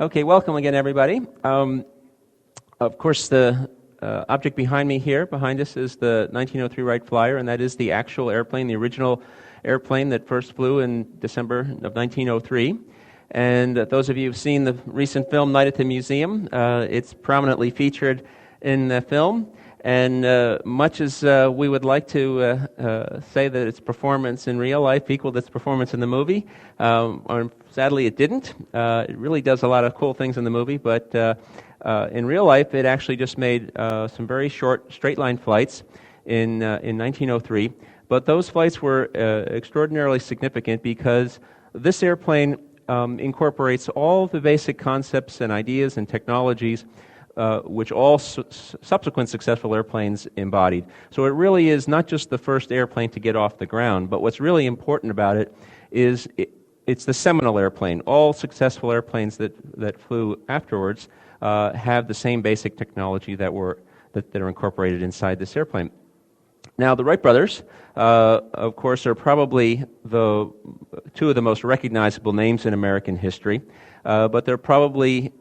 Okay, welcome again, everybody. Of course, the object behind us is the 1903 Wright Flyer, and that is the actual airplane, the original airplane that first flew in December of 1903. And those of you who've seen the recent film, Night at the Museum, it's prominently featured in the film. And much as we would like to say that its performance in real life equaled its performance in the movie, sadly it didn't. It really does a lot of cool things in the movie, but in real life it actually just made some very short straight-line flights in 1903. But those flights were extraordinarily significant because this airplane incorporates all the basic concepts and ideas and technologies which all subsequent successful airplanes embodied. So it really is not just the first airplane to get off the ground, but what's really important about it is it's the seminal airplane. All successful airplanes that flew afterwards have the same basic technology that are incorporated inside this airplane. Now, the Wright brothers, of course, are probably two of the most recognizable names in American history. But there are probably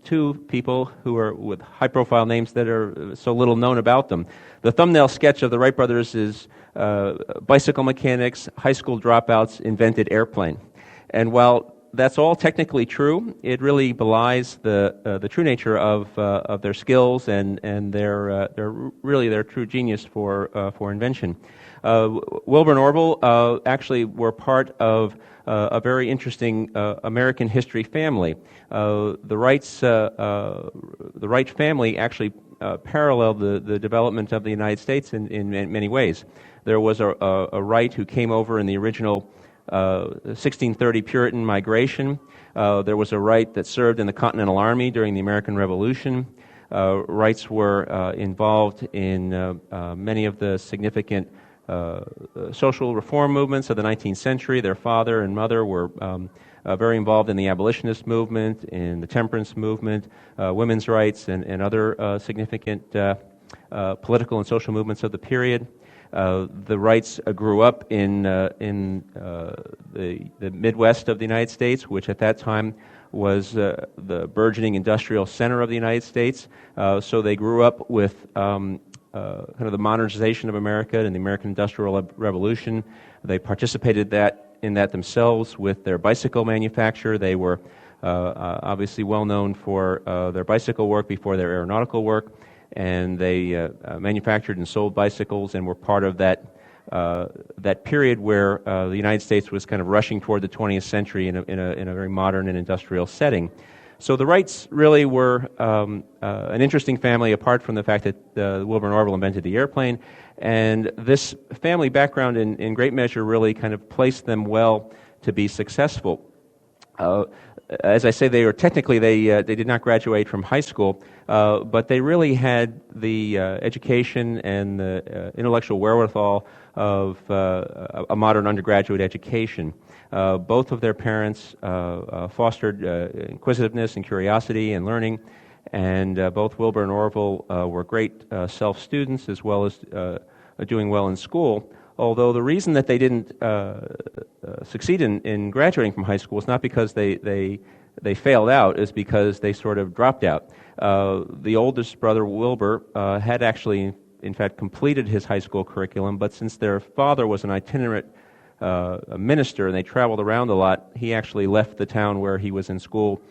two people who are with high-profile names that are so little known about them. The thumbnail sketch of the Wright brothers is bicycle mechanics, high school dropouts, invented airplane. And while that's all technically true, it really belies the true nature of their skills and their true genius for invention. Wilbur and Orville actually were part of a very interesting American history family. The Wright family actually paralleled the development of the United States in many ways. There was a Wright who came over in the original 1630 Puritan migration. There was a Wright that served in the Continental Army during the American Revolution. Wrights were involved in many of the significant social reform movements of the 19th century. Their father and mother were very involved in the abolitionist movement, in the temperance movement, women's rights, and other significant political and social movements of the period. The Wrights grew up in the Midwest of the United States, which at that time was the burgeoning industrial center of the United States. So they grew up with kind of the modernization of America and the American Industrial Revolution. They participated in that themselves with their bicycle manufacture. They were obviously well known for their bicycle work before their aeronautical work, and they manufactured and sold bicycles and were part of that period where the United States was kind of rushing toward the 20th century in a very modern and industrial setting. So the Wrights really were an interesting family, apart from the fact that Wilbur and Orville invented the airplane. And this family background, in great measure, really kind of placed them well to be successful. As I say, they did not graduate from high school, but they really had the education and the intellectual wherewithal of a modern undergraduate education. Both of their parents fostered inquisitiveness and curiosity and learning, and both Wilbur and Orville were great self-students as well as doing well in school. Although the reason that they didn't succeed in graduating from high school is not because they failed out, is because they sort of dropped out. The oldest brother, Wilbur, had actually, in fact, completed his high school curriculum, but since their father was an itinerant a minister and they traveled around a lot, he actually left the town where he was in school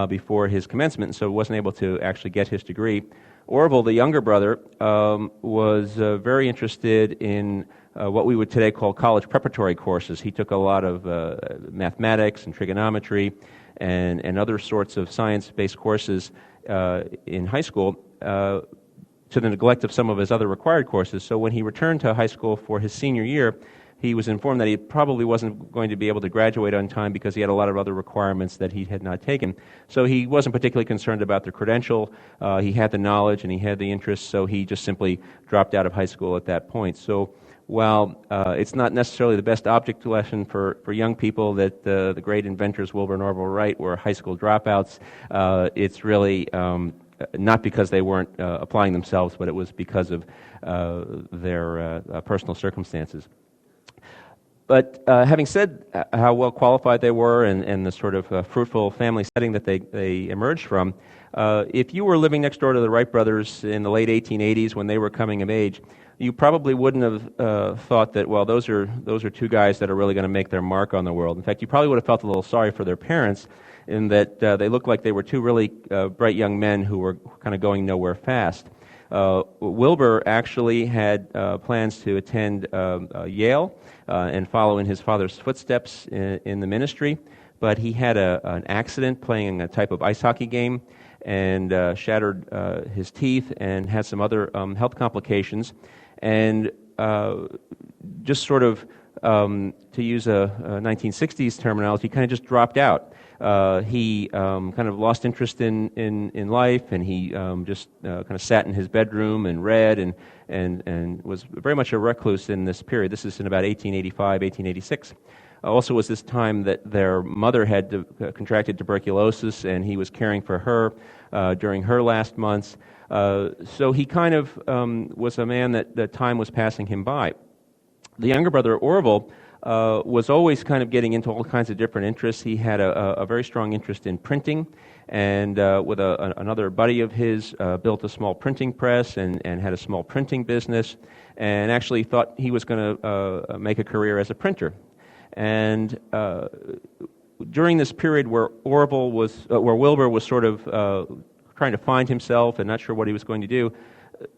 before his commencement, so wasn't able to actually get his degree. Orville, the younger brother, was very interested in what we would today call college preparatory courses. He took a lot of mathematics and trigonometry and other sorts of science-based courses in high school to the neglect of some of his other required courses. So when he returned to high school for his senior year, he was informed that he probably wasn't going to be able to graduate on time because he had a lot of other requirements that he had not taken. So he wasn't particularly concerned about the credential. He had the knowledge and he had the interest, so he just simply dropped out of high school at that point. So while it's not necessarily the best object lesson for young people that the great inventors Wilbur and Orville Wright were high school dropouts, it's really not because they weren't applying themselves, but it was because of their personal circumstances. But having said how well qualified they were and the sort of fruitful family setting that they emerged from, if you were living next door to the Wright brothers in the late 1880s when they were coming of age, you probably wouldn't have thought that, well, those are two guys that are really going to make their mark on the world. In fact, you probably would have felt a little sorry for their parents in that they looked like they were two really bright young men who were kind of going nowhere fast. Wilbur actually had plans to attend Yale and follow in his father's footsteps in the ministry, but he had an accident playing a type of ice hockey game and shattered his teeth and had some other health complications. And just sort of, to use a 1960s terminology, kind of just dropped out. He kind of lost interest in life, and he just kind of sat in his bedroom and read and was very much a recluse in this period. This is in about 1885, 1886. Also was this time that their mother had contracted tuberculosis, and he was caring for her during her last months. So he kind of was a man that time was passing him by. The younger brother, Orville, was always kind of getting into all kinds of different interests. He had a very strong interest in printing, and with another buddy of his built a small printing press and had a small printing business, and actually thought he was going to make a career as a printer. And during this period where Wilbur was sort of trying to find himself and not sure what he was going to do,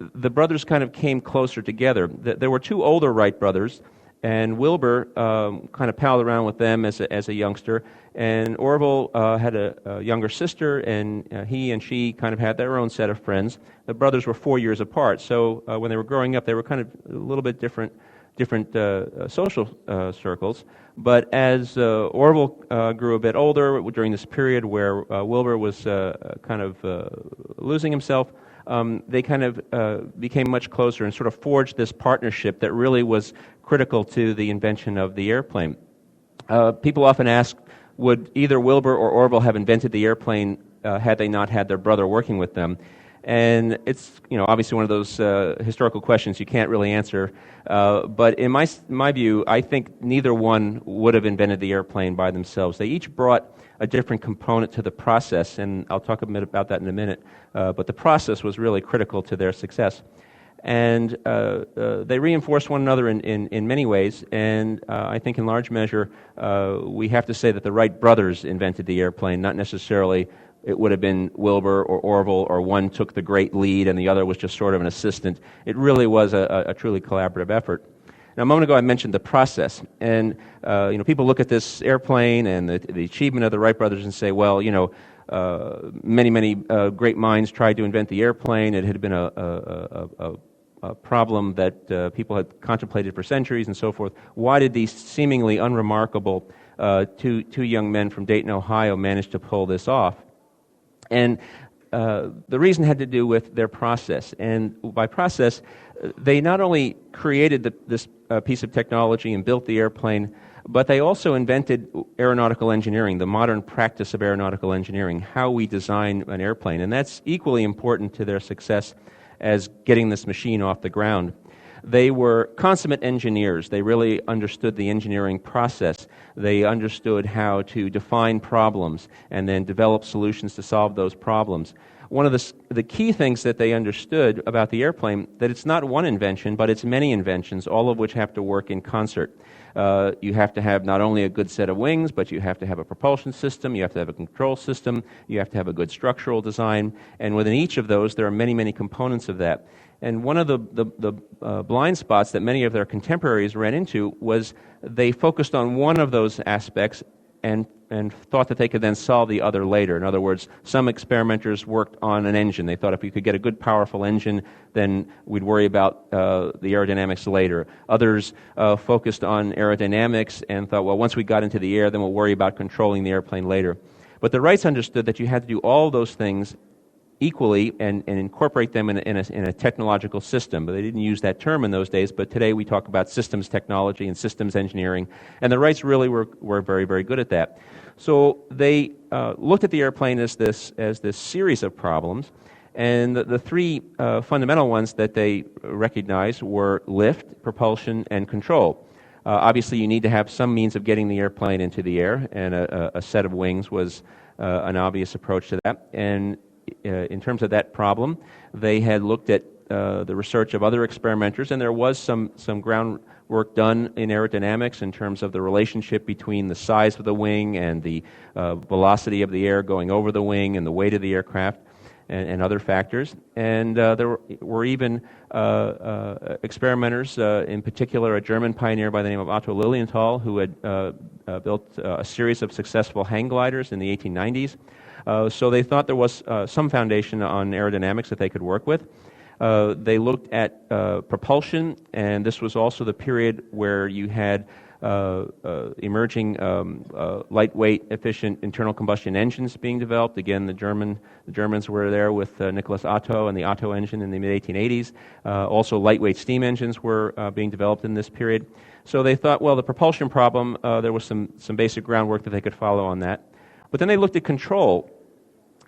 the brothers kind of came closer together. There were two older Wright brothers, and Wilbur kind of palled around with them as a youngster, and Orville had a younger sister, and he and she kind of had their own set of friends. The brothers were 4 years apart, so when they were growing up, they were kind of a little bit different social circles. But as Orville grew a bit older during this period where Wilbur was kind of losing himself, they kind of became much closer and sort of forged this partnership that really was critical to the invention of the airplane. People often ask, would either Wilbur or Orville have invented the airplane had they not had their brother working with them? And it's, obviously one of those historical questions you can't really answer. But in my view, I think neither one would have invented the airplane by themselves. They each brought a different component to the process, and I'll talk a bit about that in a minute. But the process was really critical to their success. And they reinforced one another in many ways, and I think in large measure we have to say that the Wright brothers invented the airplane, not necessarily it would have been Wilbur or Orville, or one took the great lead and the other was just sort of an assistant. It really was a truly collaborative effort. Now, a moment ago I mentioned the process, and people look at this airplane and the achievement of the Wright brothers and say, well, many great minds tried to invent the airplane. It had been a problem that people had contemplated for centuries and so forth. Why did these seemingly unremarkable two young men from Dayton, Ohio manage to pull this off? And the reason had to do with their process. And by process, they not only created this piece of technology and built the airplane, but they also invented aeronautical engineering, the modern practice of aeronautical engineering, how we design an airplane. And that's equally important to their success as getting this machine off the ground. They were consummate engineers. They really understood the engineering process. They understood how to define problems and then develop solutions to solve those problems. One of the key things that they understood about the airplane, that it's not one invention, but it's many inventions, all of which have to work in concert. You have to have not only a good set of wings, but you have to have a propulsion system, you have to have a control system, you have to have a good structural design, and within each of those there are many components of that. And one of the blind spots that many of their contemporaries ran into was they focused on one of those aspects and thought that they could then solve the other later. In other words, some experimenters worked on an engine. They thought if we could get a good, powerful engine, then we'd worry about the aerodynamics later. Others focused on aerodynamics and thought, well, once we got into the air, then we'll worry about controlling the airplane later. But the Wrights understood that you had to do all those things equally and incorporate them in a technological system. But they didn't use that term in those days, but today we talk about systems technology and systems engineering, and the Wrights really were very good at that. So they looked at the airplane as this series of problems, and the three fundamental ones that they recognized were lift, propulsion, and control. Obviously, you need to have some means of getting the airplane into the air, and a set of wings was an obvious approach to that. And in terms of that problem, they had looked at the research of other experimenters, and there was some groundwork done in aerodynamics in terms of the relationship between the size of the wing and the velocity of the air going over the wing and the weight of the aircraft and other factors. And there were even experimenters, in particular a German pioneer by the name of Otto Lilienthal, who had built a series of successful hang gliders in the 1890s. So they thought there was some foundation on aerodynamics that they could work with. They looked at propulsion, and this was also the period where you had emerging lightweight, efficient internal combustion engines being developed. Again, the Germans were there with Nicholas Otto and the Otto engine in the mid-1880s. Also, lightweight steam engines were being developed in this period. So they thought, well, the propulsion problem, there was some basic groundwork that they could follow on that. But then they looked at control,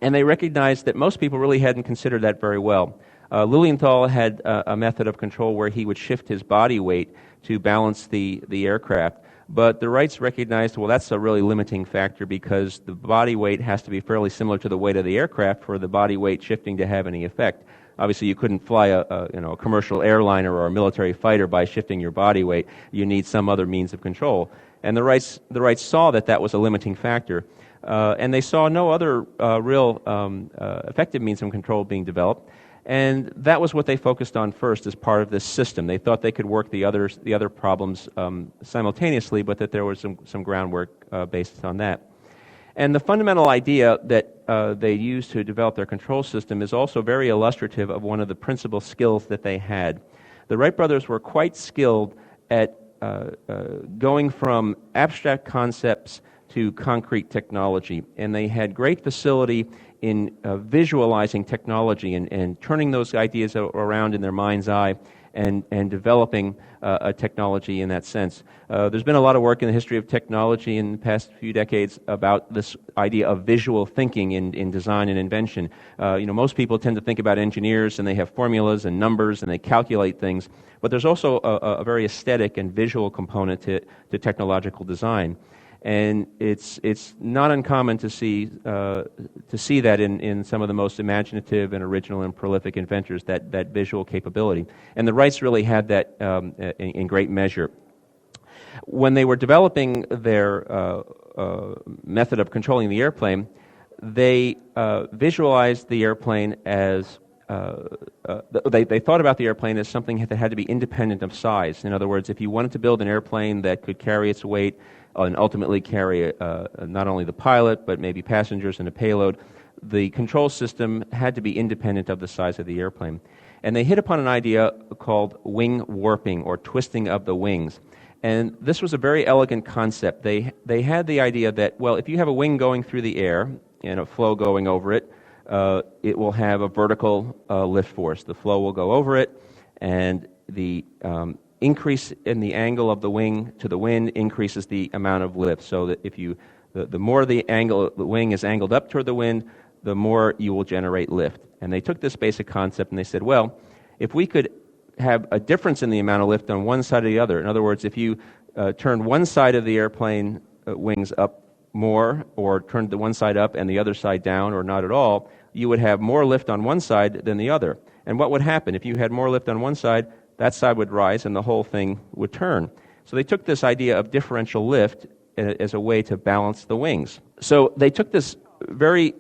and they recognized that most people really hadn't considered that very well. Lilienthal had a method of control where he would shift his body weight to balance the aircraft. But the Wrights recognized, well, that's a really limiting factor because the body weight has to be fairly similar to the weight of the aircraft for the body weight shifting to have any effect. Obviously, you couldn't fly a commercial airliner or a military fighter by shifting your body weight. You need some other means of control. And the Wrights saw that was a limiting factor. And they saw no other real effective means of control being developed. And that was what they focused on first as part of this system. They thought they could work the other problems simultaneously, but that there was some groundwork based on that. And the fundamental idea that they used to develop their control system is also very illustrative of one of the principal skills that they had. The Wright brothers were quite skilled at going from abstract concepts to concrete technology, and they had great facility in visualizing technology and turning those ideas around in their mind's eye and developing a technology in that sense. There's been a lot of work in the history of technology in the past few decades about this idea of visual thinking in design and invention. Most people tend to think about engineers and they have formulas and numbers and they calculate things, but there's also a very aesthetic and visual component to technological design. And it's not uncommon to see that in some of the most imaginative and original and prolific inventors, that visual capability. And the Wrights really had that in great measure. When they were developing their method of controlling the airplane, they visualized the airplane as they thought about the airplane as something that had to be independent of size. In other words, if you wanted to build an airplane that could carry its weight and ultimately carry not only the pilot but maybe passengers and a payload, the control system had to be independent of the size of the airplane. And they hit upon an idea called wing warping, or twisting of the wings. And this was a very elegant concept. They had the idea that, well, if you have a wing going through the air and a flow going over it, it will have a vertical lift force. The flow will go over it, and the increase in the angle of the wing to the wind increases the amount of lift. So that if the more the wing is angled up toward the wind, the more you will generate lift. And they took this basic concept and they said, well, if we could have a difference in the amount of lift on one side or the other, in other words, if you turn one side of the airplane wings up more, or turned the one side up and the other side down, or not at all, you would have more lift on one side than the other. And what would happen? If you had more lift on one side, that side would rise and the whole thing would turn. So they took this idea of differential lift as a way to balance the wings. So they took this very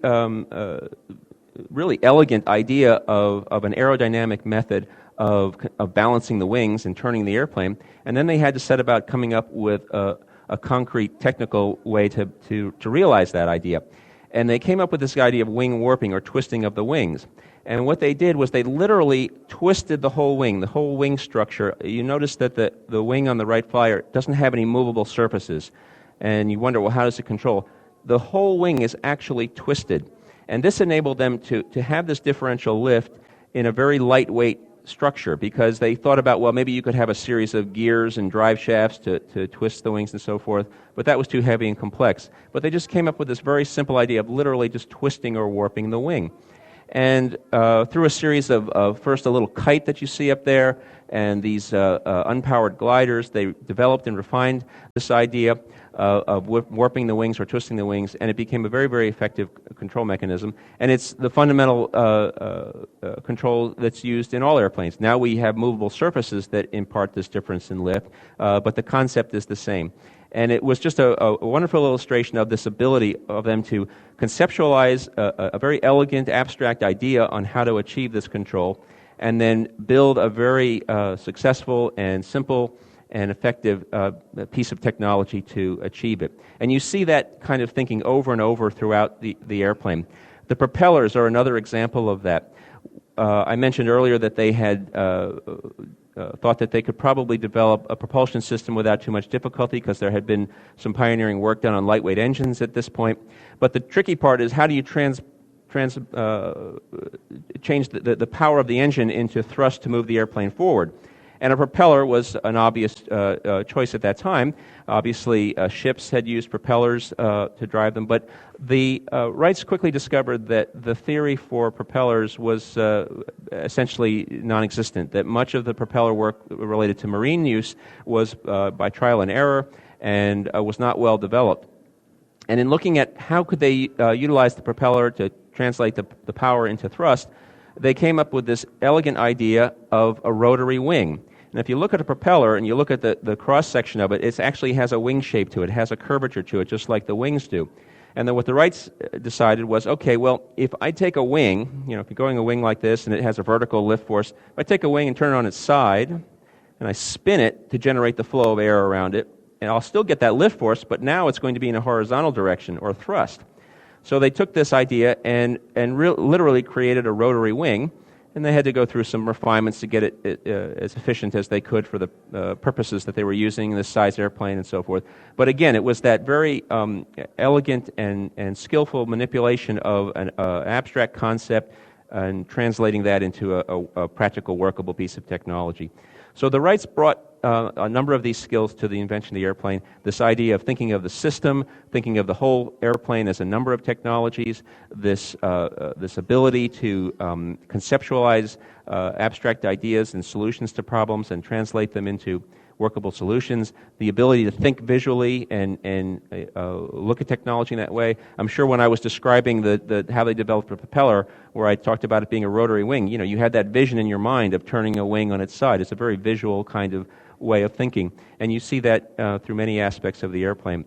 really elegant idea of an aerodynamic method of balancing the wings and turning the airplane, and then they had to set about coming up with a concrete technical way to realize that idea. And they came up with this idea of wing warping, or twisting of the wings. And what they did was they literally twisted the whole wing structure. You notice that the wing on the Wright Flyer doesn't have any movable surfaces. And you wonder, well, how does it control? The whole wing is actually twisted. And this enabled them to have this differential lift in a very lightweight structure, because they thought about, well, maybe you could have a series of gears and drive shafts to twist the wings and so forth, but that was too heavy and complex. But they just came up with this very simple idea of literally just twisting or warping the wing. And through a series of first a little kite that you see up there and these unpowered gliders, they developed and refined this idea of warping the wings or twisting the wings, and it became a very, very effective control mechanism. And it's the fundamental control that's used in all airplanes. Now we have movable surfaces that impart this difference in lift, but the concept is the same. And it was just a wonderful illustration of this ability of them to conceptualize a very elegant, abstract idea on how to achieve this control, and then build a very successful and simple and effective piece of technology to achieve it. And you see that kind of thinking over and over throughout the airplane. The propellers are another example of that. I mentioned earlier that they had thought that they could probably develop a propulsion system without too much difficulty because there had been some pioneering work done on lightweight engines at this point. But the tricky part is how do you change the power of the engine into thrust to move the airplane forward? And a propeller was an obvious choice at that time. Obviously, ships had used propellers to drive them, but the Wrights quickly discovered that the theory for propellers was essentially non-existent, that much of the propeller work related to marine use was by trial and error and was not well developed. And in looking at how could they utilize the propeller to translate the power into thrust, they came up with this elegant idea of a rotary wing. And if you look at a propeller and you look at the cross-section of it, it actually has a wing shape to it. It has a curvature to it, just like the wings do. And then what the Wrights decided was, okay, well, if I take a wing, if you're going a wing like this and it has a vertical lift force, if I take a wing and turn it on its side and I spin it to generate the flow of air around it, and I'll still get that lift force, but now it's going to be in a horizontal direction, or thrust. So they took this idea and literally created a rotary wing, and they had to go through some refinements to get it as efficient as they could for the purposes that they were using, this size airplane and so forth. But again, it was that very elegant and skillful manipulation of an abstract concept and translating that into a practical, workable piece of technology. So the Wrights brought a number of these skills to the invention of the airplane, this idea of thinking of the system, thinking of the whole airplane as a number of technologies, this ability to conceptualize abstract ideas and solutions to problems and translate them into workable solutions, the ability to think visually and look at technology in that way. I'm sure when I was describing how they developed a propeller, where I talked about it being a rotary wing, you had that vision in your mind of turning a wing on its side. It's a very visual kind of way of thinking, and you see that through many aspects of the airplane.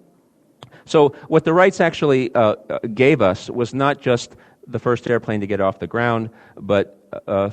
So what the Wrights actually gave us was not just the first airplane to get off the ground, but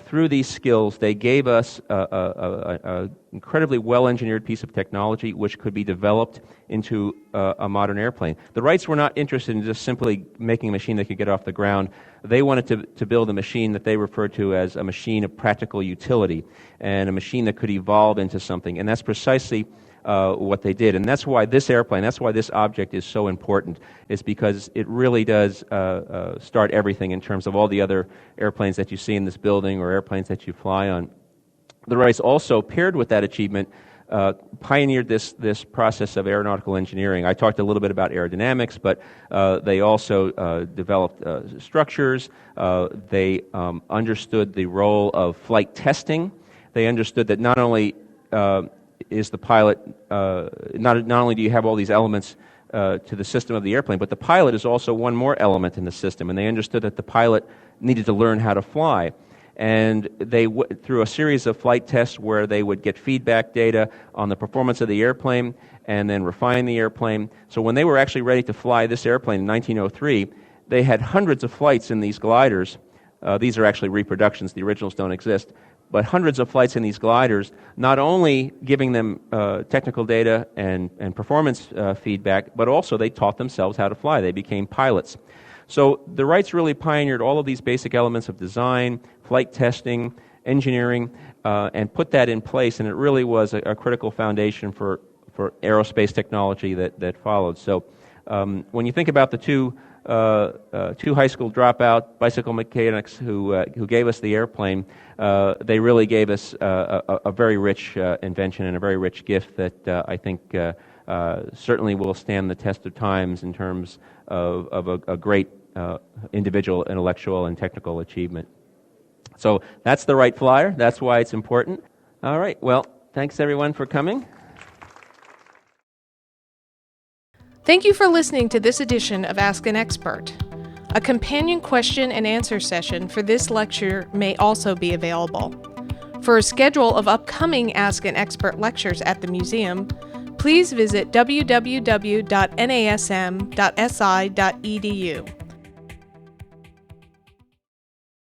through these skills, they gave us an incredibly well-engineered piece of technology which could be developed into a modern airplane. The Wrights were not interested in just simply making a machine that could get off the ground. They wanted to build a machine that they referred to as a machine of practical utility and a machine that could evolve into something. And that's precisely what they did. And that's why this airplane, that's why this object is so important, is because it really does start everything in terms of all the other airplanes that you see in this building or airplanes that you fly on. The Wrights also, paired with that achievement, pioneered this process of aeronautical engineering. I talked a little bit about aerodynamics, but they also developed structures. They understood the role of flight testing. They understood that not only is the pilot, not only do you have all these elements to the system of the airplane, but the pilot is also one more element in the system, and they understood that the pilot needed to learn how to fly. And they, through a series of flight tests where they would get feedback data on the performance of the airplane and then refine the airplane. So when they were actually ready to fly this airplane in 1903, they had hundreds of flights in these gliders. These are actually reproductions, the originals don't exist. But hundreds of flights in these gliders, not only giving them technical data and performance feedback, but also they taught themselves how to fly. They became pilots. So the Wrights really pioneered all of these basic elements of design, flight testing, engineering, and put that in place, and it really was a critical foundation for aerospace technology that followed. So when you think about the two high school dropout bicycle mechanics who gave us the airplane, they really gave us a very rich invention and a very rich gift that I think certainly will stand the test of times in terms of a great individual intellectual and technical achievement. So that's the Wright Flyer. That's why it's important. All right. Well, thanks everyone for coming. Thank you for listening to this edition of Ask an Expert. A companion question and answer session for this lecture may also be available. For a schedule of upcoming Ask an Expert lectures at the museum, please visit www.nasm.si.edu.